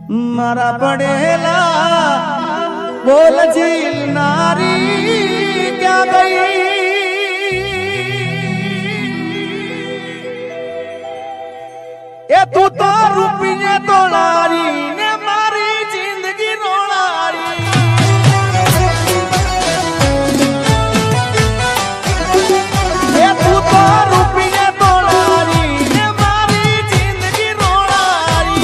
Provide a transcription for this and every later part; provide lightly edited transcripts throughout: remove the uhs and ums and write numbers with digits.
मारा पड़ेला बोल झील नारी क्या गई ए तू तो रुपये तोड़ारी ने मारी जिंदगी रोड़ारी ए तू तो रुपये तोड़ारी ने मारी जिंदगी रोड़ारी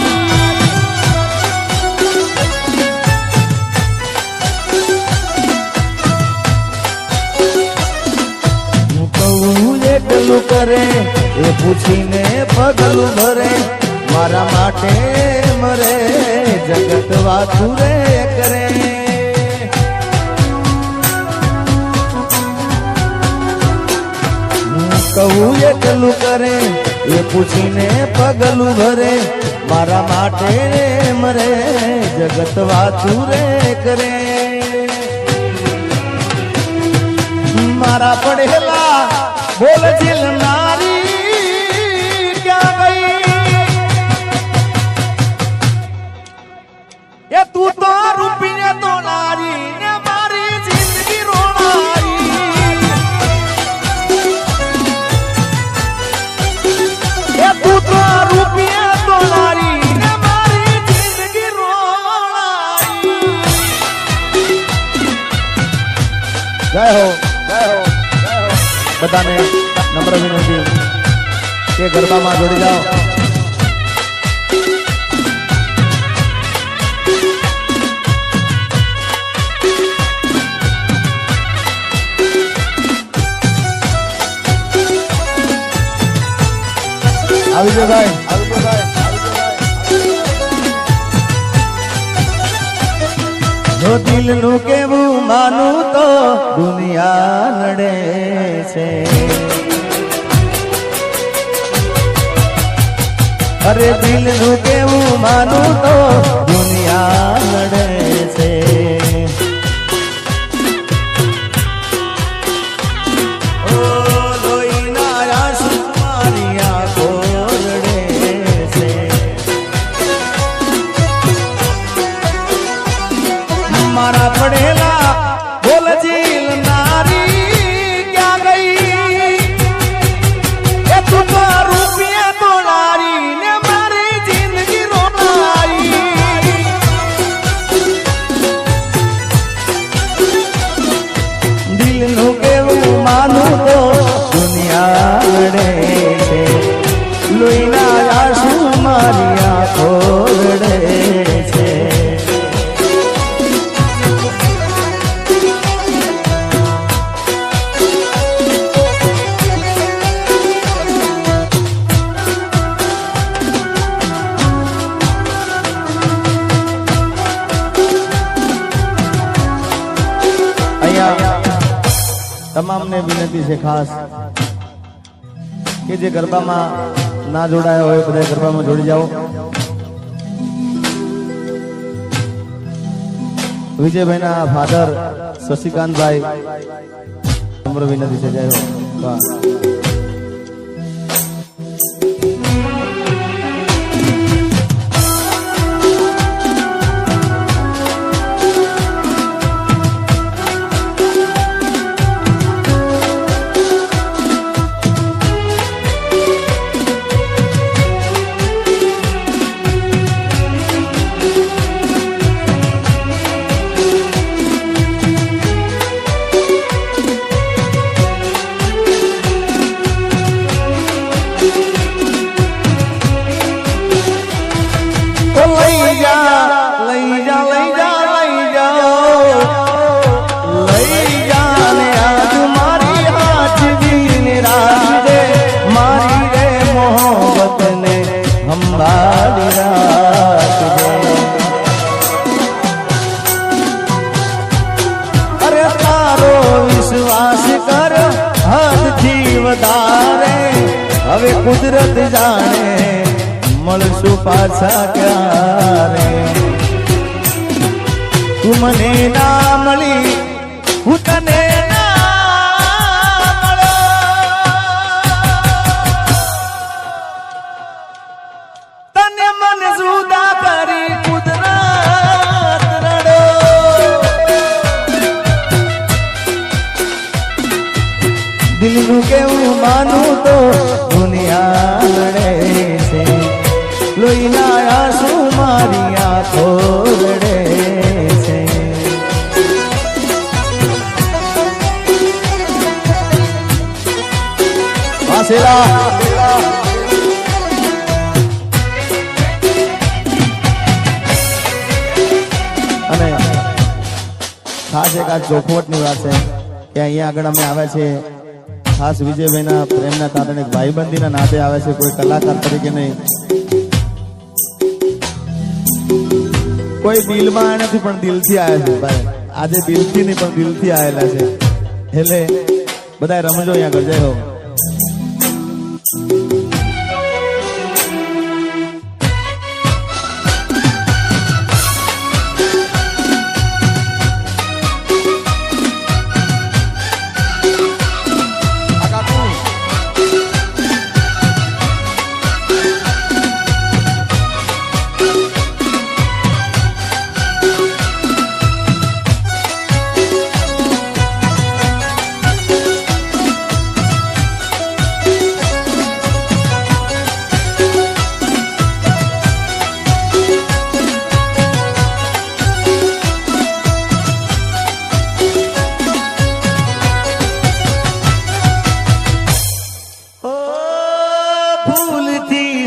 હું કહું એકલું કરે એ પૂછીને પગલું ભરે મારા માટે મરે જગત વાતું રે કરે હું કહું એકલું કરે એ પૂછીને પગલું ભરે મારા માટે મરે જગત વાતું રે કરે મારા પડેલા બોલ જીલ નારી ये तू तो रुपये तो नारी ने मारी जिंदगी रोड़ाई ये तू तो रुपये तो नारी ने मारी जिंदगी रोड़ाई जय हो बधाने नम्र विनंती के गरबा में जोड़ी जाओ આવી જો ભાઈ જો દિલનું કેવું માનું તો દુનિયા લડે છે અરે દિલનું કેવું માનું તો દુનિયા લડે છે मारा पड़ेला बोल झील नारी क्या गई ए तू तो रुपये तो नारी ने मारी जिंदगी रोड़ाई दिल નું કેવું માનું તો દુનિયા લડે છે લોહીના આંસુ મારી આંખો રડે છે તમામ ને વિનંતી છે ખાસ કે જે ગરબામાં ના જોડાયા હોય બધા ગરબામાં જોડી જાઓ વિજયભાઈના ફાધર શશિકાંતભાઈ નમ્ર વિનંતી છે જય હો વાહ अरे तारो विश्वास कर हद थी वधारे हवे कुदरत जाने મળશું પાછા ક્યારે તું મને ના મળી હું તને ના મળ્યો તને મને જુદા કરી કુદરત કોઈનું કેવું માનું તો દુનિયા લડે છે લોહીના આંસુ મારી આંખો રડે છે વાસેલા અને ખાસ એક આ ચોખવટની વાત છે કે અહીંયા આગળ અમે આવ્યા છે ખાસ વિજયભાઈના પ્રેમના કારણે ભાઈબંધીના નાતે આવે છે કોઈ કલાકાર તરીકે નહીં કોઈ દિલમાં નથી પણ દિલથી આવ્યા છે ભાઈ આજે દિલથી નહીં પણ દિલથી આવેલા છે એટલે બધા રમજો અહીંયા કરજે હો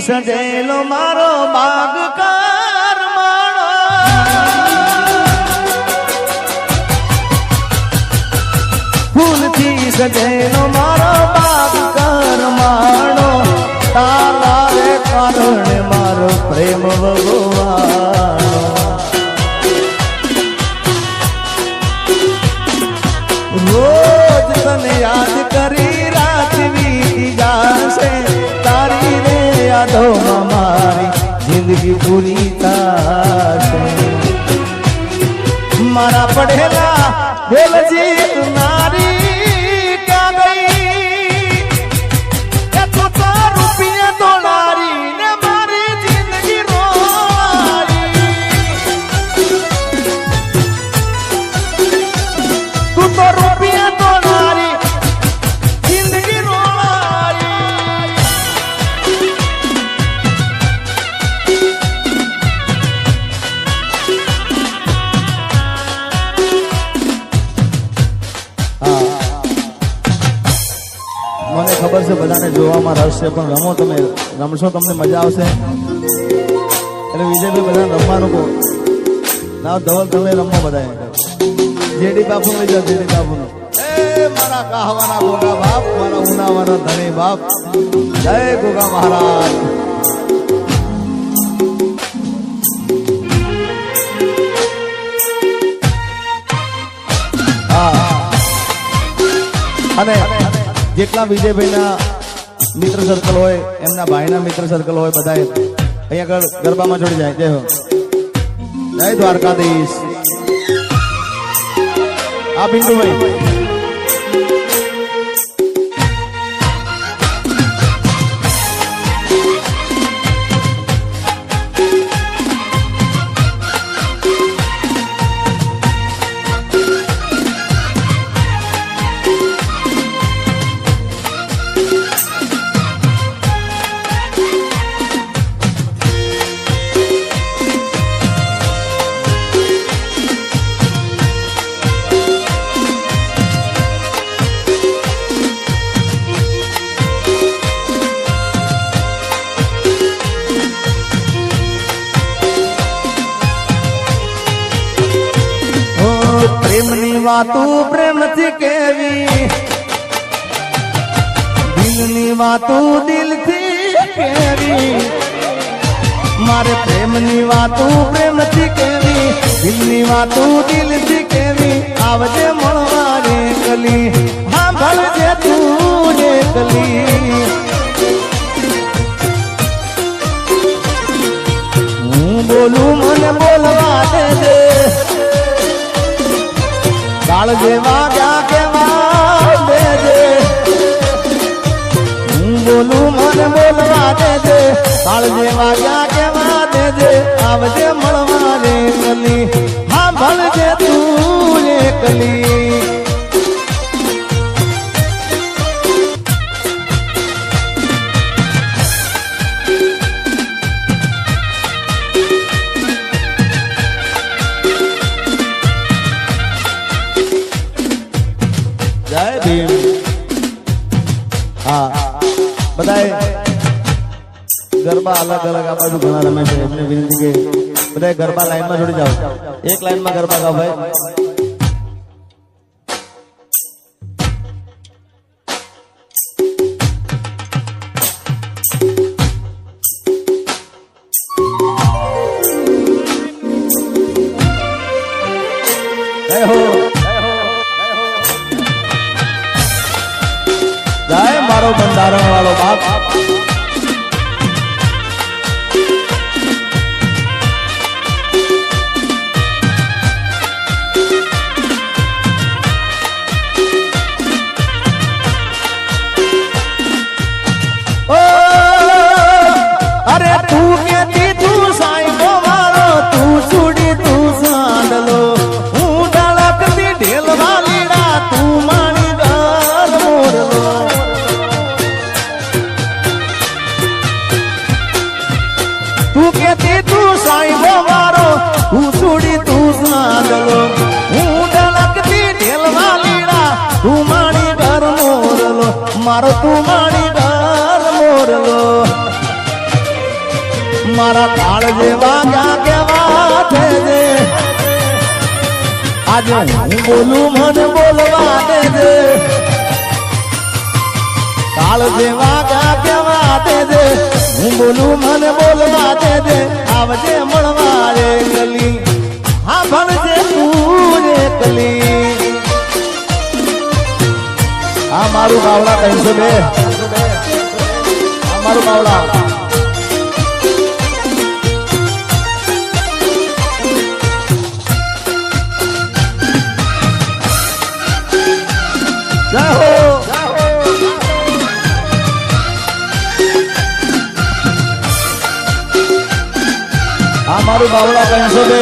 સજેલો મારો બાગકાર માણો ફૂલથી સજેલો મારો બાગકાર માણો તારા રે કારણે મારો પ્રેમ ભગવાનો રોજ તને યાદ કરી રાત વીતી જાશે તારી રે યાદોમાં મારી જિંદગી પૂરી થશે મારા પડેલા બોલજી નારી ક્યાં ગઈ તું તો રૂપિયા તોડારી ને મારી જિંદગી રોવારી તું તો રૂપિયા તોડારી જિંદગી મને ખબર છે બધાને જોવામાં રસ છે પણ રમો તમે રમશો તમને મજા આવશે એટલે વિજયભાઈ બધા રમવાનું કહો ના ધવલ તમે રમવા બધા જેડી બાપુ લઈ જાઓ જેડી બાપુ એ મારા કાહવાના ગોગા બાપ મારા ઉનાવાના ધણી બાપ જય ગોગા મહારાજ અને જેટલા વિજયભાઈના મિત્ર સર્કલ હોય એમના ભાઈના મિત્ર સર્કલ હોય બધા અહીંયા આગળ ગરબામાં જોડી જાય જય હો જય દ્વારકાધીશ આ પિન્ટુભાઈ પ્રેમની વાતો પ્રેમથી કેવી દિલની વાતો દિલથી કેવી મારે પ્રેમની વાતો પ્રેમથી કેવી દિલની વાતો દિલથી કેવી આવજે મળવા રે કલી હા ભલજે તું રે કલી હું બોલું મને બોલવા દે કાળ જેવા ક્યાં કેવા દેજે હું બોલું મને બોલવા દેજે કાળ જેવા ક્યાં કેવા દેજે આવજે મળવા રે કલી હા ભલજે તું રે કલી અલગ અલગ આ બાજુ ઘણા રમે છે એમને વિનંતી કે બધા ગરબા લાઈનમાં જોડી જાઓ એક લાઈનમાં ગરબા ગાઓ ભાઈ જય મારો બંધારણ વાળો બાપ અરે તું કેતી તું સાઈબો વાળો તું સુડી તું સાંડલો હું ઢળકતી ઢેલ વાલીડા તું માણી ઘર મોરલો તું કેતી તું સાઈબો વાળો તું સુડી તું સાંડલો હું ઢળકતી ઢેલ વાલીડા તું માણી ઘર મોરલો મારો તું માણી ઘર મોરલો મારા કાળ જેવા ક્યાં કેવા છે આજે હું બોલું મને બોલવા દે કાળ જેવા ક્યાં કેવા દે હું બોલું મને બોલવા દે આવજે મળવા રે કલી હા ભણજે તું રે કલી આ મારું બાવળા 302 આ મારું બાવળા જય હો આ મારું બાવળા 302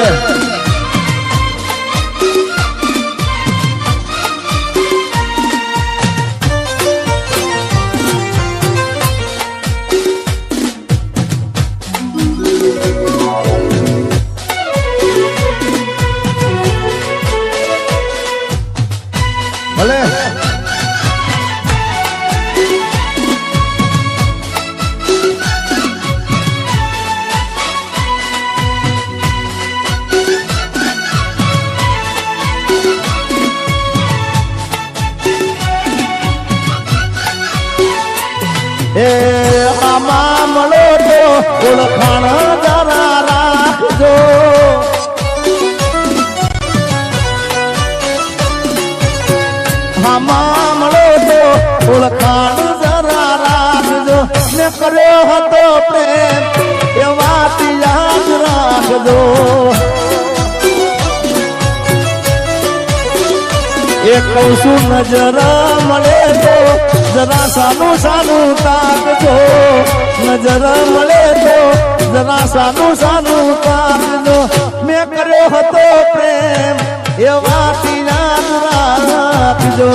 ભલે એ મામા મળો તો ઓળખાણ જરા રાખજો મામા મળો તો ઓળખાણ જરા રાખજો ને કર્યો હતો પ્રેમ એ વાત યાદ રાખજો એ કહું છું નજર મળે તો જરા સાનું સાનું તાકજો નજર મળે તો જરા સાનું સાનું તાકજો મેં કર્યો હતો પ્રેમ એ વાત યાદ રાખજો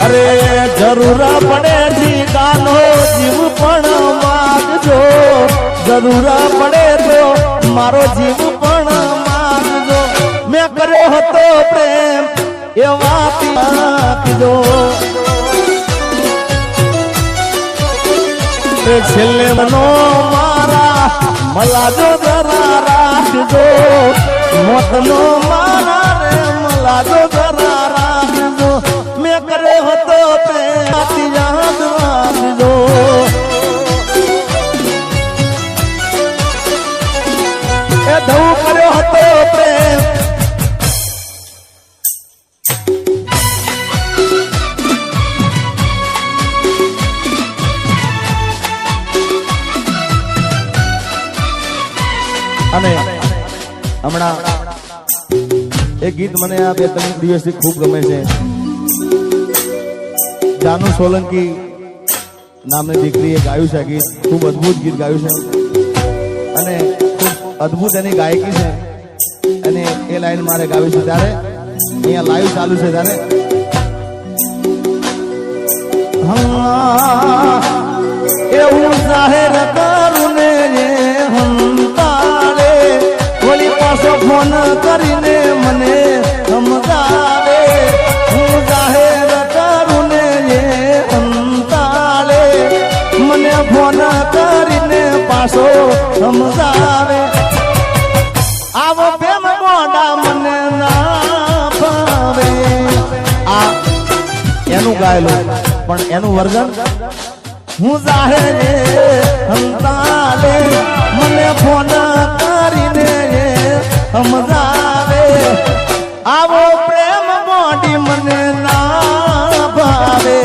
અરે જરૂર પડે જીગાનો જીવ પણ માગજો જરૂર પડે તો મારો જીવ પણ માગજો મેં કર્યો હતો પ્રેમ એ વાત રાખજો છેલ્લે મનો મારા મલાજો જરા રાખજો મોતનો મારા રે મલાજો જરા રાખજો મેં કર્યો હતો પ્રેમ યાદ રાખજો એ ધઉ કર્યો હતો પ્રેમ અને હમણાં એક ગીત મને આ 2-3 દિવસથી ખૂબ ગમે છે જાનુ સોલંકી નામની દીકરીએ ગાયું છે આ ગીત ખૂબ અદ્ભુત ગીત ગાયું છે અને ખૂબ અદ્ભુત એની ગાયકી છે અને એ લાઈન મારે ગાવી છે ત્યારે અહીંયા લાઈવ ચાલુ છે ત્યારે એવું જાહેર કરું ને હંતારે વળી પાછો ફોન કરીને મને સમજાવે હું જાહેર કરું ને હંતારે ગાયેલું પણ એનું વર્ઝન હું જાહે રે હંતાલે મને ફોન કરીને સમજાવે આવો પ્રેમ મોડી મને ના ભાવે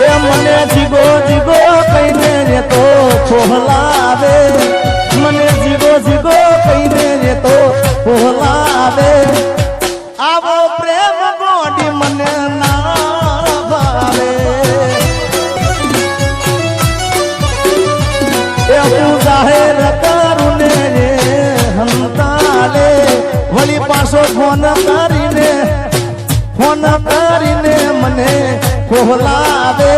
એ મને જીગો જીગો કહીને રે તો છોહલાવે મને જીગો જીગો કહીને રે તો છોહલાવે આવો પ્રેમ મોડી મને ના ભાવે એ હું જાહેર કરું ને રે હંતાલે વળી પાછો ફોન કરીને મને કોહલાવે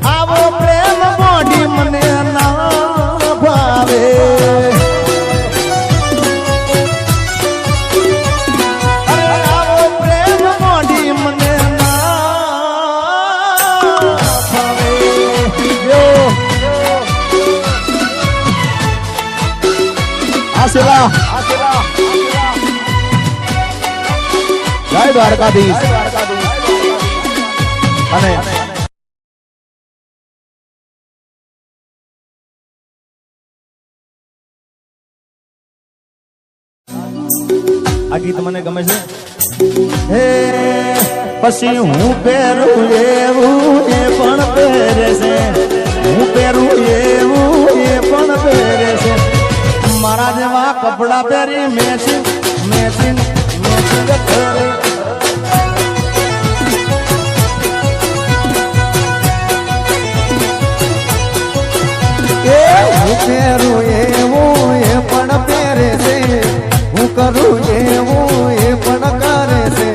આવો પ્રેમ મોડી મને ના ભાવે જય દ્વારકાધીશ અને આ ગીત મને ગમે છે હે પછી હું પહેરું એવું એ પણ પહેરે છે હું પહેરું એવું એ પણ પહેરે છે મારા જેવા કપડા પહેરી મેચિંગ મેચિંગ મેચિંગ કરે હું પહેરું એવું એ પણ પહેરે છે હું કરું એવું એ પણ કરે છે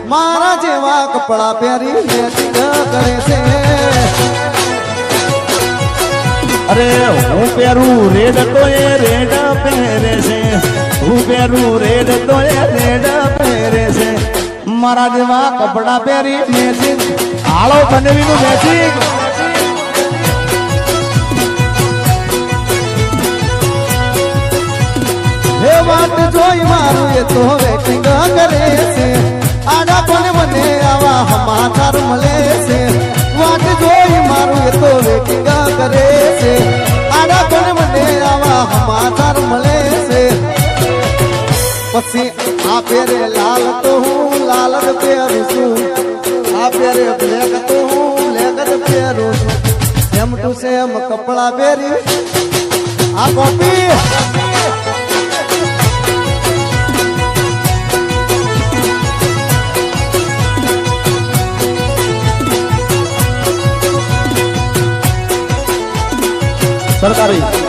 મારા જેવા કપડા પહેરી મેચિંગ કરે છે અરે હું પહેરું રેડ તો એ રેડ પહેરે છે હું પહેરું રેડ તો એ રેડ પહેરે છે મારા જેવા કપડા પહેરી મેચિંગ આળો બનેવીનું મેચિંગ હે વાત જોઈ મારું એ તો વેટિંગ કરે છે આડા પણ મને આવા સમાચાર મળે છે વાત જોઈ મારું એ તો વેટિંગ કરે છે આડા પણ મને આવા સમાચાર મળે છે પછી આ પહેરે લાલ તો હું લાલ જ પહેરું છું આ પહેરે બ્લેક તો હું બ્લેક જ પહેરું છું સેમ ટુ સેમ કપડા પહેરી આ કોપી સરકારી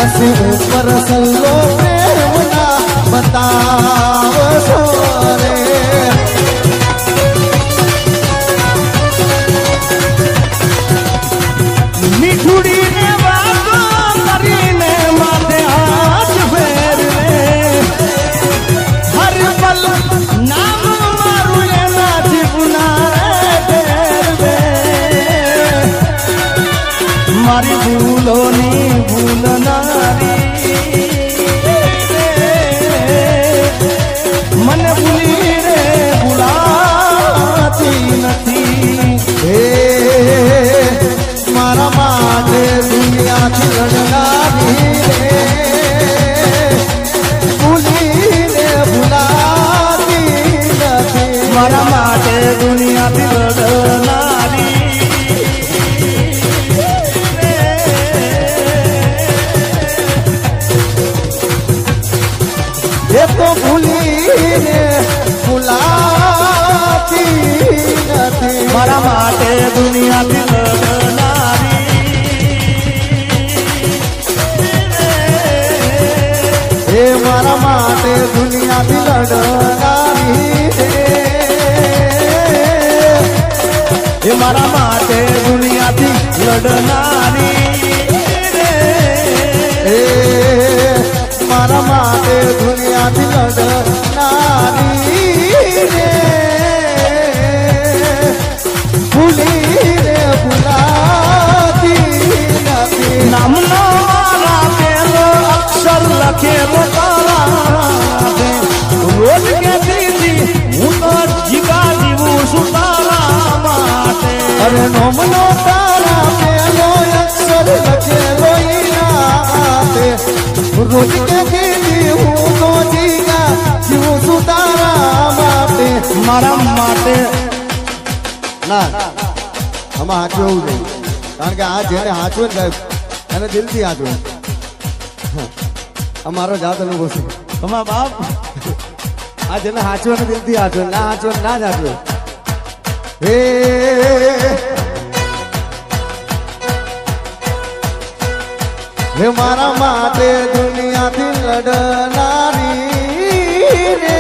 પછી ઉપર સલ્લો પ્રેમના બતાવશો રે મીઠુડીને વાતો કરીને માથે હાથ ફેરવે હર પલ નામ મારું એના જીવના ફેરવે મારી ભૂલોની ભૂલનારી મને ભૂલી રે ભૂલાતી નથી હે મારા માટે દુનિયાથી લડનારી રે ભૂલીને ભૂલાતી નથી મારા માટે દુનિયાથી લડનારી એ તો ભૂલીને ભૂલાતી નથી મારા માટે દુનિયાથી લડનારી એ મારા માટે દુનિયાથી લડનારી એ મારા માટે દુનિયાથી લડનારી મારા માટે દુનિયાથી લડનારી રે ભૂલી રે ભૂલાતી નથી નામનો મારા પેલો અક્ષર લખેલો તારા રોજ કે દીદી હું તો જીવા જીવું છું તારા માટે અરે નોમનો તારા પેલો અક્ષર લખેલો રોજ કે દીદી હું તો જીગા જીવું છું તારા માટે મારા માટે ના આમાં હાચવું એવું નહીં કારણ કે આ જેને હાચવે ને સાહેબ એને દિલથી હાચવે અમારો જાત અનુભવ છે તમારા બાપ આ જેને હાચવે ને દિલથી હાચવે ના હાચવે ના જ હાચવે હે હે મારા માટે દુનિયાથી લડનારી રે